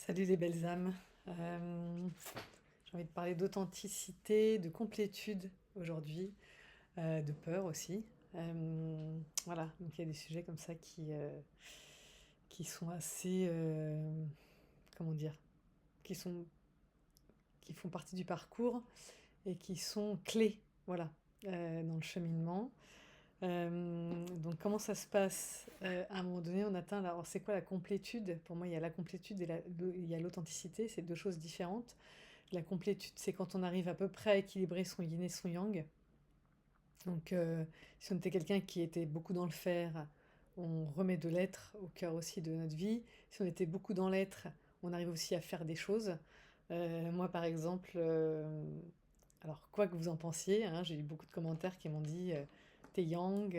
Salut les belles âmes. J'ai envie de parler d'authenticité, de complétude aujourd'hui, de peur aussi. Voilà, donc il y a des sujets comme ça qui sont assez, comment dire, qui sont, qui font partie du parcours et qui sont clés, voilà, dans le cheminement. Donc comment ça se passe? À un moment donné, on atteint alors c'est quoi la complétude? Pour moi, il y a la complétude et il y a l'authenticité, c'est deux choses différentes. La complétude, c'est quand on arrive à peu près à équilibrer son yin et son yang. Donc, si on était quelqu'un qui était beaucoup dans le faire, on remet de l'être au cœur aussi de notre vie. Si on était beaucoup dans l'être, on arrive aussi à faire des choses. Moi, par exemple, alors quoi que vous en pensiez, hein, j'ai eu beaucoup de commentaires qui m'ont dit t'es yang,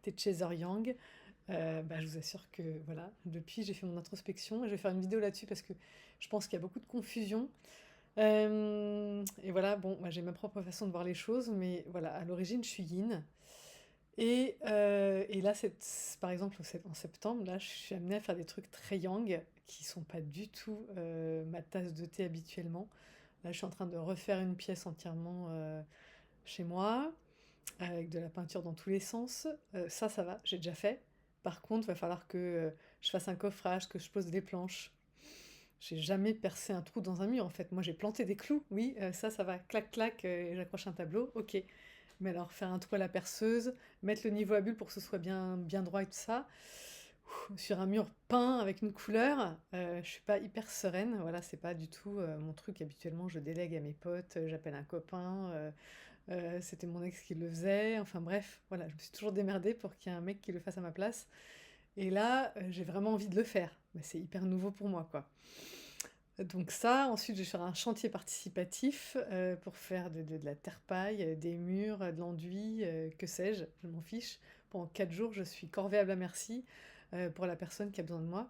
t'es chaser yang. Bah, je vous assure que voilà, depuis j'ai fait mon introspection et je vais faire une vidéo là-dessus parce que je pense qu'il y a beaucoup de confusion. Et voilà, bon, moi j'ai ma propre façon de voir les choses, mais voilà, à l'origine je suis yin. Et là, par exemple, en septembre, là, je suis amenée à faire des trucs très yang qui sont pas du tout ma tasse de thé habituellement. Là, je suis en train de refaire une pièce entièrement chez moi, avec de la peinture dans tous les sens. Ça va, j'ai déjà fait. Par contre, il va falloir que je fasse un coffrage, que je pose des planches. J'ai jamais percé un trou dans un mur en fait. Moi j'ai planté des clous, oui, ça va, clac clac, et j'accroche un tableau, ok. Mais alors faire un trou à la perceuse, mettre le niveau à bulle pour que ce soit bien, bien droit et tout ça, sur un mur peint avec une couleur, je suis pas hyper sereine, voilà, c'est pas du tout mon truc. Habituellement je délègue à mes potes, j'appelle un copain, c'était mon ex qui le faisait, enfin bref, voilà, je me suis toujours démerdée pour qu'il y ait un mec qui le fasse à ma place. Et là, j'ai vraiment envie de le faire, mais c'est hyper nouveau pour moi quoi. Donc ça, ensuite je vais faire un chantier participatif pour faire de la terre-paille, des murs, de l'enduit, que sais-je, je m'en fiche. Pendant 4 jours, je suis corvéable à merci pour la personne qui a besoin de moi,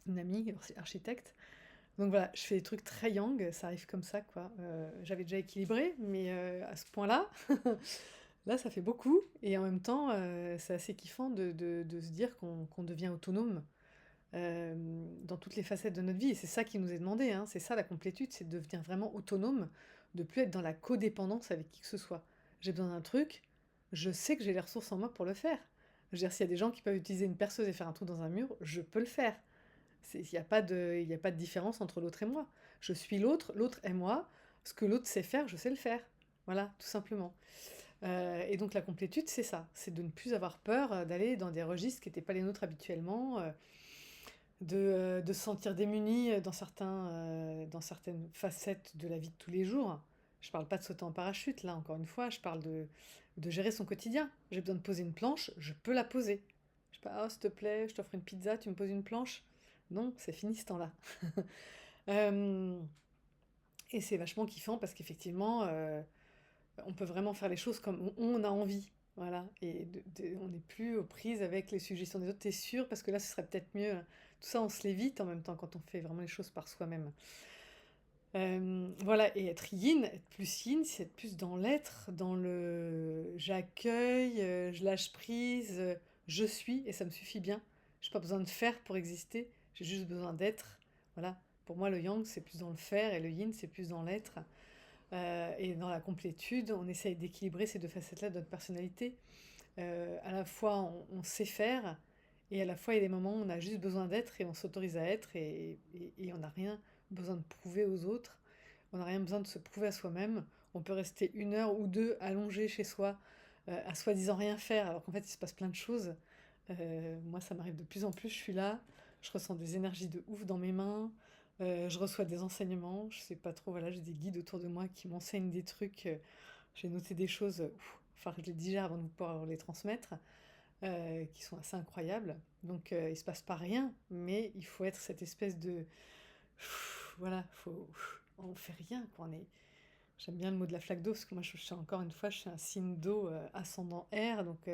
une amie architecte. Donc voilà, je fais des trucs très yang, ça arrive comme ça quoi. J'avais déjà équilibré, mais à ce point-là, là ça fait beaucoup. Et en même temps, c'est assez kiffant de se dire qu'on devient autonome dans toutes les facettes de notre vie. Et c'est ça qui nous est demandé, hein. C'est ça la complétude, c'est de devenir vraiment autonome, de plus être dans la codépendance avec qui que ce soit. J'ai besoin d'un truc, je sais que j'ai les ressources en moi pour le faire. Je veux dire, s'il y a des gens qui peuvent utiliser une perceuse et faire un trou dans un mur, je peux le faire. Il n'y a pas il y a pas de différence entre l'autre et moi. Je suis l'autre, l'autre est moi. Ce que l'autre sait faire, je sais le faire. Voilà, tout simplement. Et donc la complétude, c'est ça. C'est de ne plus avoir peur d'aller dans des registres qui n'étaient pas les nôtres habituellement. De se sentir démuni dans certaines facettes de la vie de tous les jours. Je parle pas de sauter en parachute, là, encore une fois, je parle de gérer son quotidien. J'ai besoin de poser une planche, je peux la poser. Je sais pas, oh, s'il te plaît, je t'offre une pizza, tu me poses une planche. Non, c'est fini ce temps-là. Euh, et c'est vachement kiffant parce qu'effectivement, on peut vraiment faire les choses comme on a envie. Voilà, et on n'est plus aux prises avec les suggestions des autres, t'es sûr? Parce que là, ce serait peut-être mieux. Tout ça, on se l'évite en même temps quand on fait vraiment les choses par soi-même. Voilà, et être yin, c'est être plus dans l'être, dans le j'accueille, je lâche prise, je suis, et ça me suffit bien. J'ai pas besoin de faire pour exister, j'ai juste besoin d'être. Voilà, pour moi, le yang, c'est plus dans le faire, et le yin, c'est plus dans l'être. Et dans la complétude, on essaye d'équilibrer ces deux facettes-là de notre personnalité. À la fois, on sait faire, et à la fois, il y a des moments où on a juste besoin d'être, et on s'autorise à être, et on n'a rien besoin de prouver aux autres. On n'a rien besoin de se prouver à soi-même. On peut rester 1 heure ou deux allongé chez soi, à soi-disant rien faire, alors qu'en fait, il se passe plein de choses. Moi, ça m'arrive de plus en plus, je suis là, je ressens des énergies de ouf dans mes mains, je reçois des enseignements, je sais pas trop, voilà, j'ai des guides autour de moi qui m'enseignent des trucs, j'ai noté des choses, enfin, je les digère avant de pouvoir les transmettre, qui sont assez incroyables. Donc, il se passe pas rien, mais il faut être cette espèce de... Voilà, on fait rien, quoi, on est... J'aime bien le mot de la flaque d'eau, parce que moi, encore une fois, je suis un signe d'eau ascendant air, donc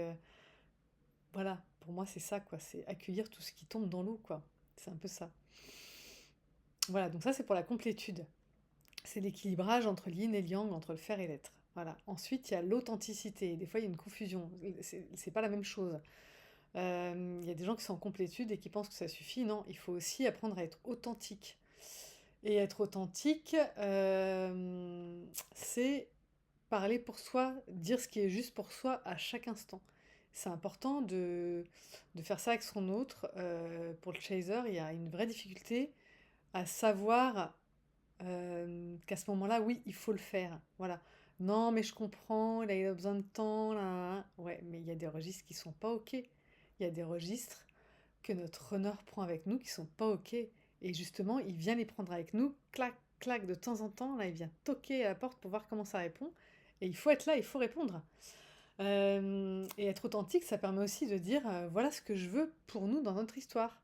voilà, pour moi, c'est ça, quoi, c'est accueillir tout ce qui tombe dans l'eau, quoi. C'est un peu ça. Voilà, donc ça, c'est pour la complétude. C'est l'équilibrage entre le yin et le yang, entre le faire et l'être. Voilà. Ensuite, il y a l'authenticité. Des fois, il y a une confusion. C'est pas la même chose. Il y a des gens qui sont en complétude et qui pensent que ça suffit. Non, il faut aussi apprendre à être authentique. Et être authentique, c'est parler pour soi, dire ce qui est juste pour soi à chaque instant. C'est important de faire ça avec son autre. Pour le chaser, il y a une vraie difficulté à savoir qu'à ce moment-là, oui, il faut le faire. Voilà. Non, mais je comprends, là, il a besoin de temps, là, là, là. Ouais, mais il y a des registres qui sont pas OK. Il y a des registres que notre runner prend avec nous qui sont pas OK. Et justement, il vient les prendre avec nous, clac, clac, de temps en temps. Là, il vient toquer à la porte pour voir comment ça répond. Et il faut être là, il faut répondre. Et être authentique, ça permet aussi de dire voilà ce que je veux pour nous dans notre histoire.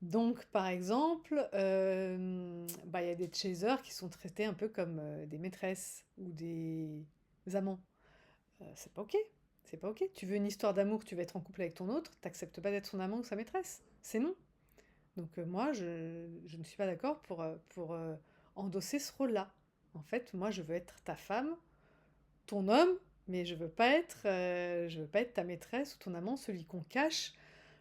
Donc, par exemple, bah, il y a des chasers qui sont traités un peu comme des maîtresses ou des amants. C'est pas ok. C'est pas ok. Tu veux une histoire d'amour, tu veux être en couple avec ton autre, t'acceptes pas d'être son amant ou sa maîtresse. C'est non. Donc, moi, je ne suis pas d'accord pour endosser ce rôle-là. En fait, moi, je veux être ta femme, ton homme, mais je veux pas être ta maîtresse ou ton amant, celui qu'on cache,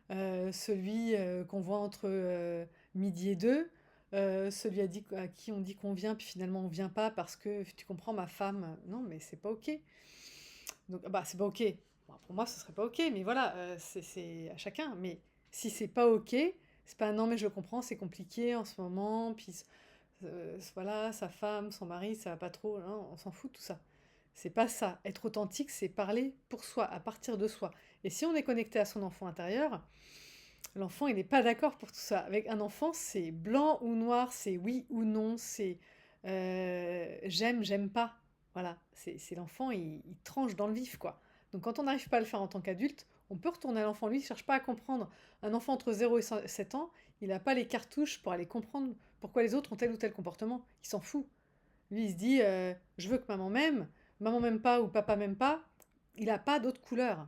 celui qu'on voit entre midi et deux, celui à qui on dit qu'on vient, puis finalement on vient pas parce que tu comprends ma femme. Non, mais c'est pas ok. Donc, bah, c'est pas ok. Bon, pour moi, ce serait pas ok, mais voilà, c'est à chacun. Mais si c'est pas ok, c'est pas non, mais je comprends, c'est compliqué en ce moment, puis voilà, sa femme, son mari, ça va pas trop, non, on s'en fout de tout ça. C'est pas ça. Être authentique, c'est parler pour soi, à partir de soi. Et si on est connecté à son enfant intérieur, l'enfant, il n'est pas d'accord pour tout ça. Avec un enfant, c'est blanc ou noir, c'est oui ou non, c'est j'aime, j'aime pas. Voilà, c'est l'enfant, il tranche dans le vif, quoi. Donc quand on n'arrive pas à le faire en tant qu'adulte, on peut retourner à l'enfant. Lui, il ne cherche pas à comprendre. Un enfant entre 0 et 7 ans, il n'a pas les cartouches pour aller comprendre pourquoi les autres ont tel ou tel comportement. Il s'en fout. Lui, il se dit, je veux que maman m'aime pas ou papa m'aime pas. Il n'a pas d'autre couleur.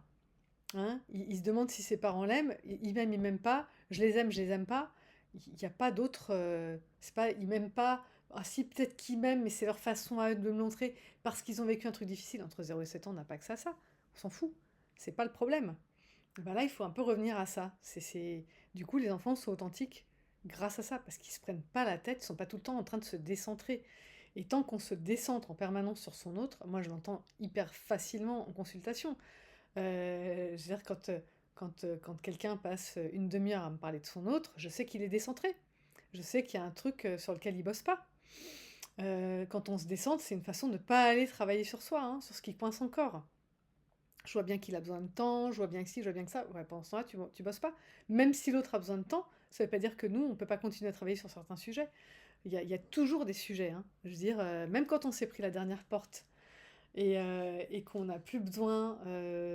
Hein, il se demande si ses parents l'aiment, il m'aime, il m'aime pas, je les aime pas. Il n'y a pas d'autre. C'est pas, ils m'aiment pas. Ah si, peut-être qu'ils m'aiment, mais c'est leur façon à eux de me le montrer parce qu'ils ont vécu un truc difficile. Entre 0 et 7 ans, on n'a pas que ça. On s'en fout. C'est pas le problème. Ben là, il faut un peu revenir à ça. Du coup, les enfants sont authentiques grâce à ça, parce qu'ils se prennent pas la tête, ils sont pas tout le temps en train de se décentrer. Et tant qu'on se décentre en permanence sur son autre, moi je l'entends hyper facilement en consultation. Je veux dire, quand quelqu'un passe une demi-heure à me parler de son autre, je sais qu'il est décentré. Je sais qu'il y a un truc sur lequel il bosse pas. Quand on se décentre, c'est une façon de ne pas aller travailler sur soi, hein, sur ce qui coince encore. Je vois bien qu'il a besoin de temps, je vois bien que ci, je vois bien que ça. Ouais, pendant ce temps-là, tu bosses pas. Même si l'autre a besoin de temps, ça veut pas dire que nous, on peut pas continuer à travailler sur certains sujets. Il y a toujours des sujets, hein. Je veux dire, même quand on s'est pris la dernière porte et qu'on n'a plus besoin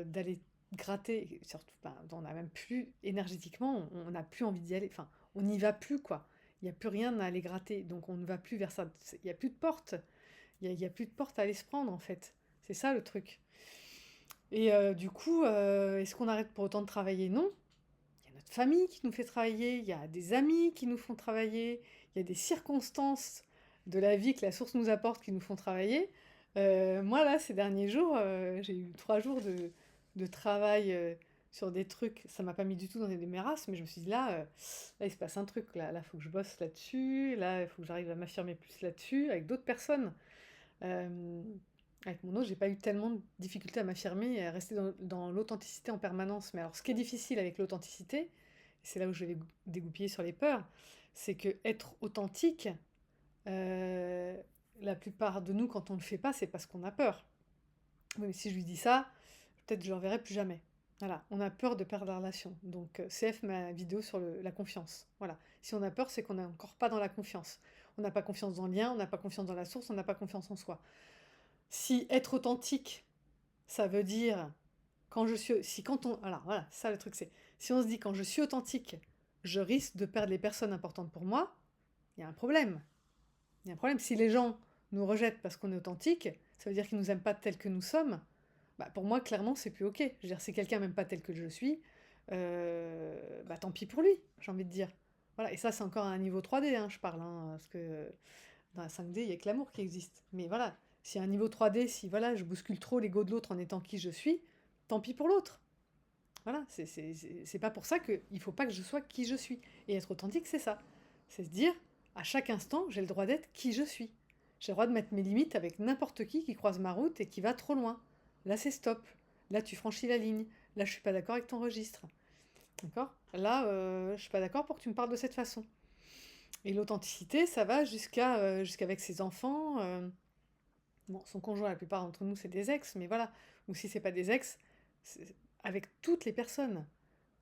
d'aller gratter, et surtout, ben, on n'a même plus, énergétiquement, on n'a plus envie d'y aller, enfin, on n'y va plus, quoi. Il n'y a plus rien à aller gratter, donc on ne va plus vers ça. Il n'y a plus de porte, il y a plus de porte à aller se prendre, en fait. C'est ça le truc. Et du coup, est-ce qu'on arrête pour autant de travailler? Non. Il y a notre famille qui nous fait travailler, il y a des amis qui nous font travailler, il y a des circonstances de la vie que la source nous apporte qui nous font travailler. Moi, là, ces derniers jours, j'ai eu 3 jours de travail sur des trucs. Ça m'a pas mis du tout dans des démarras, mais je me suis dit, là, il se passe un truc. Là, il faut que je bosse là-dessus. Là, il faut que j'arrive à m'affirmer plus là-dessus, avec d'autres personnes. Euh, Avec mon autre, j'ai pas eu tellement de difficultés à m'affirmer et à rester dans l'authenticité en permanence. Mais alors, ce qui est difficile avec l'authenticité, et c'est là où je vais dégoupiller sur les peurs, c'est que être authentique, euh, la plupart de nous, quand on le fait pas, c'est parce qu'on a peur. Oui, mais si je lui dis ça, peut-être je ne le reverrai plus jamais. Voilà, on a peur de perdre la relation. Donc, CF, ma vidéo sur la confiance. Voilà. Si on a peur, c'est qu'on n'est encore pas dans la confiance. On n'a pas confiance dans le lien, on n'a pas confiance dans la source, on n'a pas confiance en soi. Si être authentique, ça veut dire quand je suis. Si quand on. Alors voilà, ça le truc c'est. Si on se dit quand je suis authentique, je risque de perdre les personnes importantes pour moi, il y a un problème. Il y a un problème. Si les gens nous rejettent parce qu'on est authentique, ça veut dire qu'ils nous aiment pas tels que nous sommes. Bah, pour moi, clairement, c'est plus ok. Je veux dire, si quelqu'un m'aime pas tel que je suis, bah tant pis pour lui, j'ai envie de dire. Voilà, et ça, c'est encore à un niveau 3D, hein, je parle, hein, parce que dans la 5D, il y a que l'amour qui existe. Mais voilà, si à un niveau 3D, si voilà, je bouscule trop l'ego de l'autre en étant qui je suis, tant pis pour l'autre. Voilà, c'est pas pour ça qu'il faut pas que je sois qui je suis. Et être authentique, c'est ça. C'est se dire, À chaque instant, j'ai le droit d'être qui je suis. J'ai le droit de mettre mes limites avec n'importe qui croise ma route et qui va trop loin. Là, c'est stop. Là, tu franchis la ligne. Là, je suis pas d'accord avec ton registre. D'accord? Là, je suis pas d'accord pour que tu me parles de cette façon. Et l'authenticité, ça va jusqu'avec ses enfants. Bon, son conjoint, la plupart d'entre nous, c'est des ex, mais voilà. Ou si c'est pas des ex, c'est avec toutes les personnes.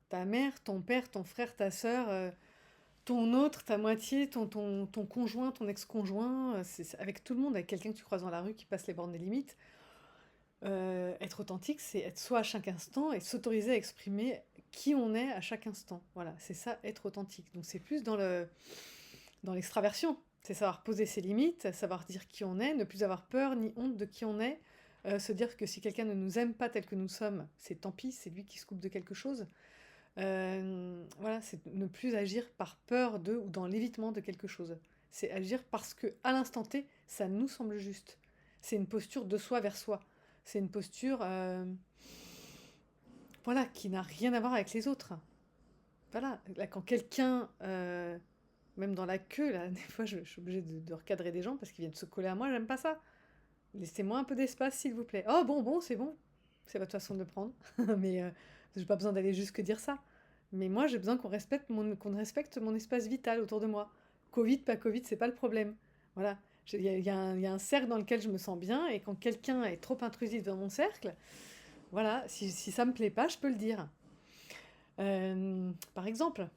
Ta mère, ton père, ton frère, ta sœur, ton autre, ta moitié, ton conjoint, ton ex-conjoint, avec tout le monde, avec quelqu'un que tu croises dans la rue qui passe les bornes des limites. Être authentique, c'est être soi à chaque instant et s'autoriser à exprimer qui on est à chaque instant. Voilà, c'est ça, être authentique. Donc c'est plus dans l'extraversion. C'est savoir poser ses limites, savoir dire qui on est, ne plus avoir peur ni honte de qui on est, se dire que si quelqu'un ne nous aime pas tel que nous sommes, c'est tant pis, c'est lui qui se coupe de quelque chose. Voilà, c'est ne plus agir par peur de ou dans l'évitement de quelque chose. C'est agir parce que à l'instant T, ça nous semble juste. C'est une posture de soi vers soi. C'est une posture, voilà, qui n'a rien à voir avec les autres. Voilà, là, quand quelqu'un, même dans la queue, là, des fois, je suis obligée de recadrer des gens parce qu'ils viennent se coller à moi, j'aime pas ça. Laissez-moi un peu d'espace, s'il vous plaît. Oh, bon, c'est bon. C'est votre façon de le prendre. Mais j'ai pas besoin d'aller jusque dire ça. Mais moi, j'ai besoin qu'on respecte mon espace vital autour de moi. Covid, pas Covid, c'est pas le problème. Voilà. Il y a un cercle dans lequel je me sens bien, et quand quelqu'un est trop intrusif dans mon cercle, voilà, si ça me plaît pas, je peux le dire. Par exemple,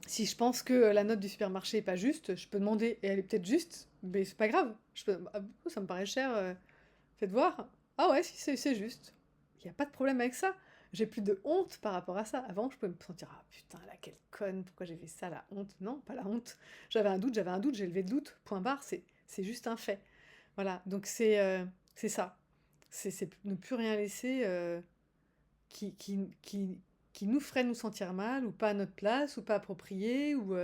si je pense que la note du supermarché est pas juste, je peux demander, et elle est peut-être juste, mais c'est pas grave. Ah, ça me paraît cher, faites voir. Ah ouais, si, c'est juste. Il n'y a pas de problème avec ça. J'ai plus de honte par rapport à ça. Avant, je pouvais me sentir, ah putain, là, quelle conne, pourquoi j'ai fait ça, la honte. Non, pas la honte. J'avais un doute, j'ai levé le doute, point barre, c'est juste un fait. Voilà, donc c'est ça. C'est ne plus rien laisser qui, qui, qui, qui nous ferait nous sentir mal, ou pas à notre place, ou pas approprié, ou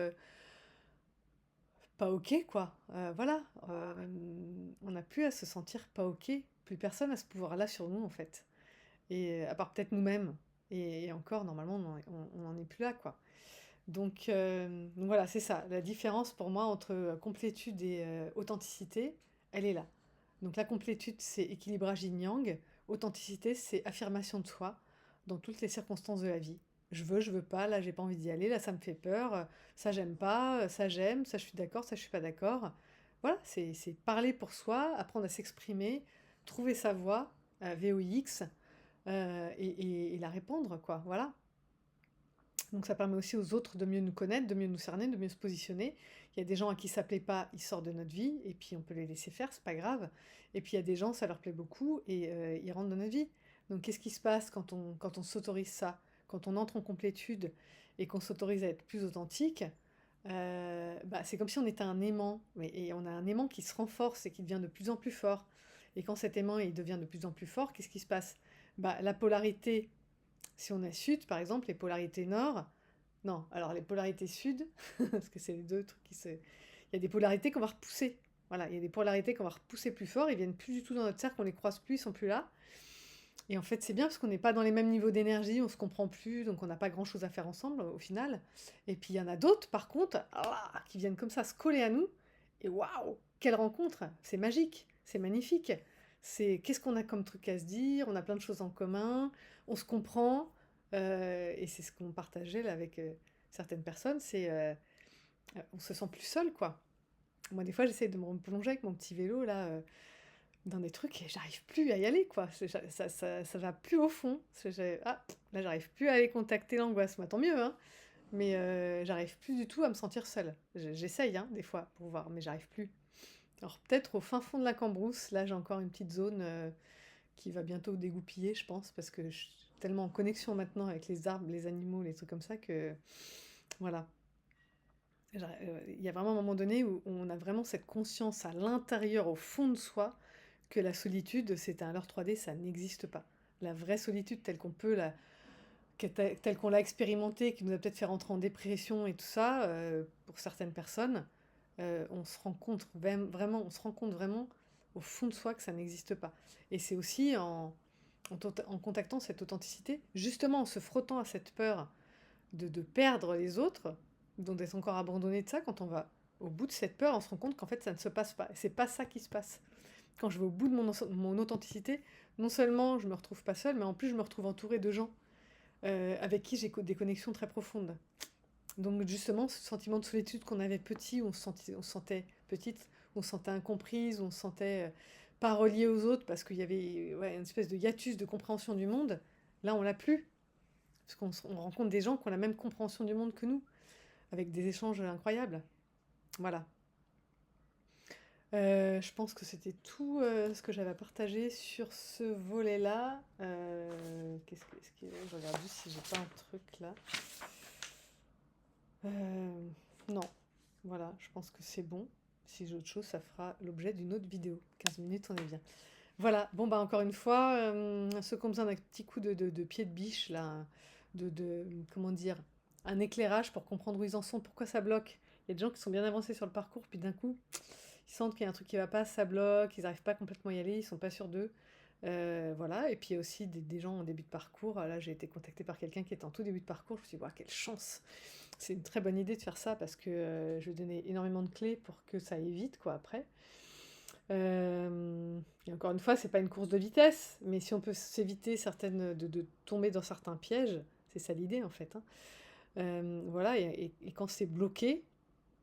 pas ok, quoi. Voilà, on n'a plus à se sentir pas ok. Plus personne a ce pouvoir-là sur nous, en fait. Et à part peut-être nous-mêmes. Et encore, normalement, on n'en est plus là, quoi. Donc voilà, c'est ça. La différence pour moi entre complétude et authenticité, elle est là. Donc la complétude, c'est équilibrage yin-yang. Authenticité, c'est affirmation de soi dans toutes les circonstances de la vie. Je veux pas, là j'ai pas envie d'y aller, là ça me fait peur, ça j'aime pas, ça j'aime, ça je suis d'accord, ça je suis pas d'accord. Voilà, c'est parler pour soi, apprendre à s'exprimer, trouver sa voix, VOX, et la répandre, quoi. Voilà. Donc ça permet aussi aux autres de mieux nous connaître, de mieux nous cerner, de mieux se positionner. Il y a des gens à qui ça plaît pas, ils sortent de notre vie, et puis on peut les laisser faire, c'est pas grave. Et puis il y a des gens, ça leur plaît beaucoup, et ils rentrent dans notre vie. Donc qu'est-ce qui se passe quand on s'autorise ça? Quand on entre en complétude et qu'on s'autorise à être plus authentique, bah, c'est comme si on était un aimant, et on a un aimant qui se renforce et qui devient de plus en plus fort. Et quand cet aimant il devient de plus en plus fort, qu'est-ce qui se passe? Bah, la polarité, si on est sud, par exemple, les polarités nord, non, alors les polarités sud, parce que c'est les deux trucs qui se... Il y a des polarités qu'on va repousser. Voilà, il y a des polarités qu'on va repousser plus fort, ils viennent plus du tout dans notre cercle, on les croise plus, ils sont plus là. Et en fait, c'est bien parce qu'on n'est pas dans les mêmes niveaux d'énergie, on se comprend plus, donc on n'a pas grand-chose à faire ensemble au final. Et puis il y en a d'autres, par contre, qui viennent comme ça se coller à nous. Et waouh, quelle rencontre! C'est magique, c'est magnifique. C'est qu'est-ce qu'on a comme truc à se dire, on a plein de choses en commun, on se comprend. Et c'est ce qu'on partageait là avec certaines personnes, c'est on se sent plus seul, quoi. Moi, des fois, j'essaie de me replonger avec mon petit vélo là. Dans des trucs et j'arrive plus à y aller, quoi. Ça va plus au fond. Ah, là, j'arrive plus à aller contacter l'angoisse. Moi, tant mieux, hein. Mais j'arrive plus du tout à me sentir seule. J'essaye, hein, des fois, pour voir, mais j'arrive plus. Alors, peut-être au fin fond de la Cambrousse, là, j'ai encore une petite zone qui va bientôt dégoupiller, je pense, parce que je suis tellement en connexion maintenant avec les arbres, les animaux, les trucs comme ça que. Voilà. Il y a vraiment un moment donné où on a vraiment cette conscience à l'intérieur, au fond de soi, que la solitude, c'est un leurre 3D, ça n'existe pas. La vraie solitude telle qu'on peut telle qu'on l'a expérimentée, qui nous a peut-être fait rentrer en dépression et tout ça, pour certaines personnes, on se rend compte vraiment, on se rend compte vraiment au fond de soi que ça n'existe pas. Et c'est aussi en contactant cette authenticité, justement en se frottant à cette peur de perdre les autres, d'être encore abandonné de ça, quand on va au bout de cette peur, on se rend compte qu'en fait, ça ne se passe pas. C'est pas ça qui se passe. Quand je vais au bout de mon authenticité, non seulement je me retrouve pas seule, mais en plus je me retrouve entourée de gens avec qui j'ai des connexions très profondes. Donc justement, ce sentiment de solitude qu'on avait petit, où on se sentait petite, où on se sentait incomprise, où on se sentait pas relié aux autres parce qu'il y avait une espèce de hiatus de compréhension du monde, là on l'a plus. Parce qu'on rencontre des gens qui ont la même compréhension du monde que nous, avec des échanges incroyables. Voilà. Je pense que c'était tout ce que j'avais à partager sur ce volet-là. Je regarde juste si j'ai pas un truc là. Non. Voilà, je pense que c'est bon. Si j'ai autre chose, ça fera l'objet d'une autre vidéo. 15 minutes, on est bien. Voilà, bon bah encore une fois, ceux qui ont besoin d'un petit coup de pied de biche, là, comment dire, un éclairage pour comprendre où ils en sont, pourquoi ça bloque. Il y a des gens qui sont bien avancés sur le parcours, puis d'un coup, ils sentent qu'il y a un truc qui va pas, ça bloque, ils n'arrivent pas complètement à y aller, ils sont pas sûrs d'eux. Voilà, et puis il y a aussi des gens en début de parcours. Là, j'ai été contactée par quelqu'un qui était en tout début de parcours. Je me suis dit, waouh, quelle chance! C'est une très bonne idée de faire ça parce que je vais donner énormément de clés pour que ça aille vite, quoi, après. Et encore une fois, c'est pas une course de vitesse, mais si on peut s'éviter de tomber dans certains pièges, c'est ça l'idée en fait, hein. Voilà, et quand c'est bloqué,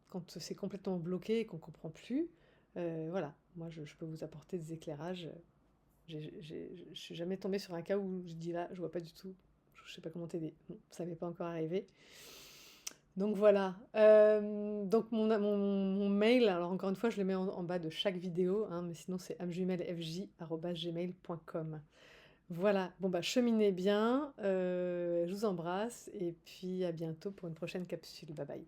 quand c'est complètement bloqué et qu'on comprend plus, voilà, moi je peux vous apporter des éclairages. Je suis jamais tombée sur un cas où je dis là, je vois pas du tout, je sais pas comment t'aider. Non, ça m'est pas encore arrivé. Donc voilà. Donc mon mail, alors encore une fois, je le mets en bas de chaque vidéo, hein, mais sinon c'est amjumelfj@gmail.com. Voilà. Bon bah cheminez bien. Je vous embrasse et puis à bientôt pour une prochaine capsule. Bye bye.